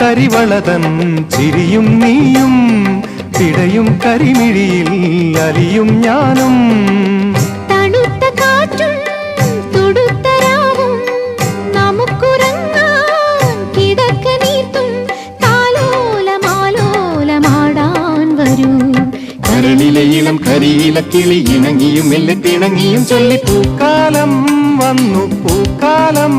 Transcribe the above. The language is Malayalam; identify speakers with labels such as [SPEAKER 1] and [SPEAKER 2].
[SPEAKER 1] കരിവളതൻ ചിരിയും നീയും പിടയും കരിമിഴിയിൽ അലിയും ഞാനും
[SPEAKER 2] തണുത്ത കാറ്റും തുടുത്തരാവും നമുക്കുറങ്ങാൻ കിടക്ക നീർത്തും താലോലമാലോലമാടാൻ വരൂ
[SPEAKER 1] കരളിലെ ഇളം കരിയില കിളി ഇണങ്ങിയും മെല്ലെ തിണങ്ങിയും ചൊല്ലി പൂക്കാലം വന്നു പൂക്കാലം